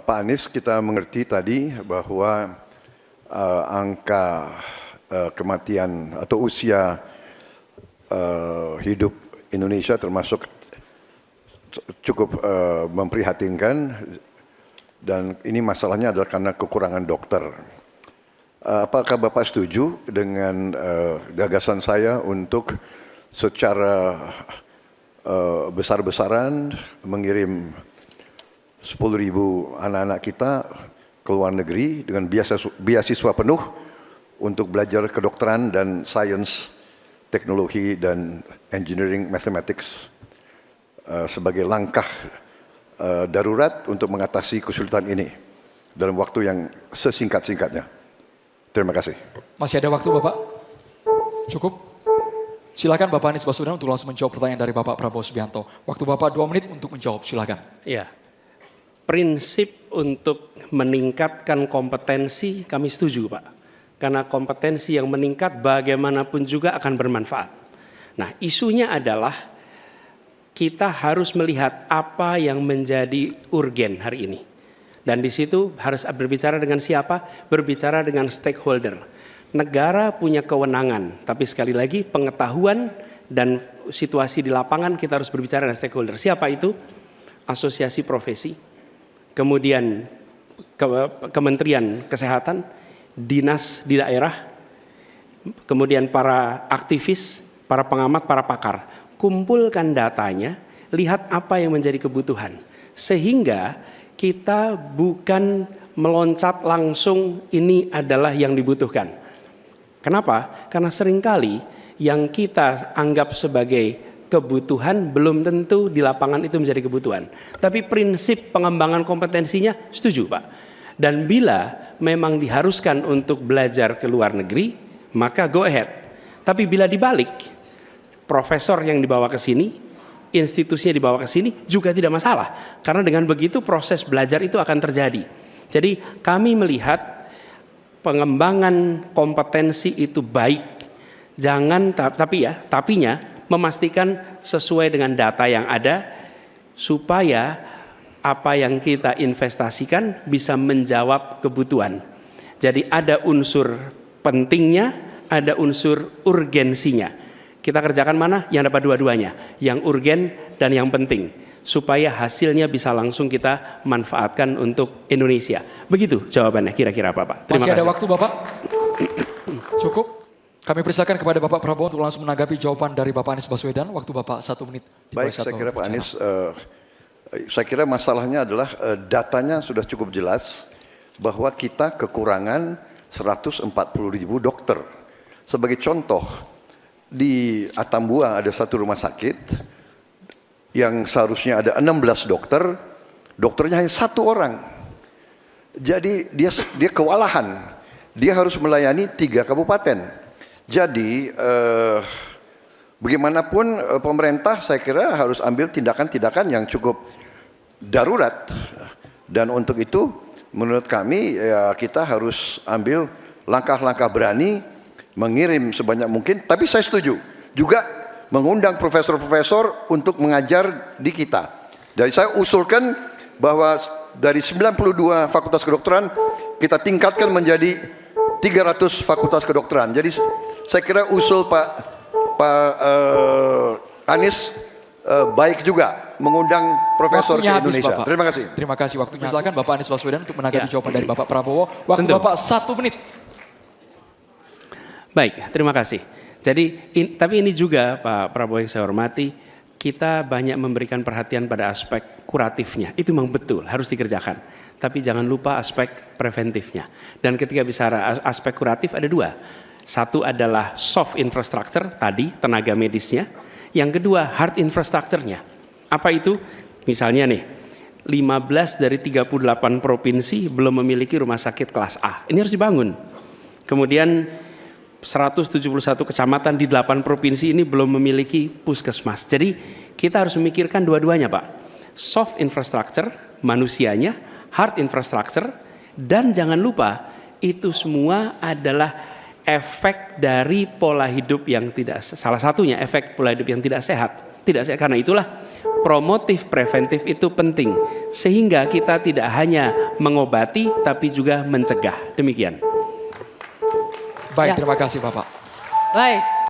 Pak Anies, kita mengerti tadi bahwa angka kematian atau usia hidup Indonesia termasuk cukup memprihatinkan, dan ini masalahnya adalah karena kekurangan dokter. Apakah Bapak setuju dengan gagasan saya untuk secara besar-besaran mengirim 10.000 anak-anak kita ke luar negeri dengan beasiswa penuh untuk belajar kedokteran dan sains, teknologi, dan engineering mathematics sebagai langkah darurat untuk mengatasi kesulitan ini dalam waktu yang sesingkat-singkatnya. Terima kasih. Masih ada waktu Bapak? Cukup? Silakan Bapak Anies Baswedan untuk langsung menjawab pertanyaan dari Bapak Prabowo Subianto. Waktu Bapak 2 menit untuk menjawab, silakan. Iya. Prinsip untuk meningkatkan kompetensi kami setuju Pak. Karena kompetensi yang meningkat bagaimanapun juga akan bermanfaat. Nah, isunya adalah kita harus melihat apa yang menjadi urgen hari ini. Dan di situ harus berbicara dengan siapa? Berbicara dengan stakeholder. Negara punya kewenangan, tapi sekali lagi pengetahuan dan situasi di lapangan kita harus berbicara dengan stakeholder. Siapa itu? Asosiasi profesi, kemudian Kementerian Kesehatan, dinas di daerah, kemudian para aktivis, para pengamat, para pakar. Kumpulkan datanya, lihat apa yang menjadi kebutuhan. Sehingga kita bukan meloncat langsung ini adalah yang dibutuhkan. Kenapa? Karena seringkali yang kita anggap sebagai kebutuhan belum tentu di lapangan itu menjadi kebutuhan. Tapi prinsip pengembangan kompetensinya setuju Pak. Dan bila memang diharuskan untuk belajar ke luar negeri, maka go ahead. Tapi bila dibalik, profesor yang dibawa ke sini, institusinya dibawa ke sini juga tidak masalah. Karena dengan begitu proses belajar itu akan terjadi. Jadi kami melihat pengembangan kompetensi itu baik. Jangan tapinya memastikan sesuai dengan data yang ada supaya apa yang kita investasikan bisa menjawab kebutuhan. Jadi ada unsur pentingnya, ada unsur urgensinya. Kita kerjakan mana? Yang dapat dua-duanya, yang urgen dan yang penting, supaya hasilnya bisa langsung kita manfaatkan untuk Indonesia. Begitu jawabannya kira-kira Bapak. Terima kasih. Masih ada waktu Bapak? Cukup? Kami persilakan kepada Bapak Prabowo untuk langsung menanggapi jawaban dari Bapak Anies Baswedan. Waktu Bapak 1 menit. Baik, saya kira Pak Anies, saya kira masalahnya adalah datanya sudah cukup jelas bahwa kita kekurangan 140.000 dokter. Sebagai contoh, di Atambua ada satu rumah sakit yang seharusnya ada 16 dokter, dokternya hanya 1 orang. Jadi dia kewalahan, dia harus melayani 3 kabupaten. Jadi bagaimanapun pemerintah saya kira harus ambil tindakan-tindakan yang cukup darurat. Dan untuk itu menurut kami ya, kita harus ambil langkah-langkah berani, mengirim sebanyak mungkin. Tapi saya setuju juga mengundang profesor-profesor untuk mengajar di kita. Jadi saya usulkan bahwa dari 92 fakultas kedokteran kita tingkatkan menjadi 300 fakultas kedokteran. Jadi saya kira usul Pak Anies baik juga mengundang profesor waktunya ke Indonesia. Habis, terima kasih. Terima kasih waktunya. Silakan Bapak Anies Baswedan untuk menanggapi jawaban dari Bapak Prabowo. Waktu tentu. Bapak 1 menit. Baik, terima kasih. Jadi tapi ini juga Pak Prabowo yang saya hormati, kita banyak memberikan perhatian pada aspek kuratifnya. Itu memang betul harus dikerjakan. Tapi jangan lupa aspek preventifnya. Dan ketika bicara aspek kuratif ada 2. Satu adalah soft infrastructure tadi, tenaga medisnya. Yang kedua hard infrastructure-nya. Apa itu? Misalnya nih, 15 dari 38 provinsi belum memiliki rumah sakit kelas A. Ini harus dibangun. Kemudian 171 kecamatan di 8 provinsi ini belum memiliki puskesmas. Jadi kita harus memikirkan dua-duanya Pak. Soft infrastructure, manusianya, hard infrastructure, dan jangan lupa itu semua adalah efek dari pola hidup yang tidak, salah satunya efek pola hidup yang tidak sehat. Tidak, karena itulah promotif preventif itu penting. Sehingga kita tidak hanya mengobati tapi juga mencegah. Demikian. Baik, Ya. terima kasih Bapak. Baik.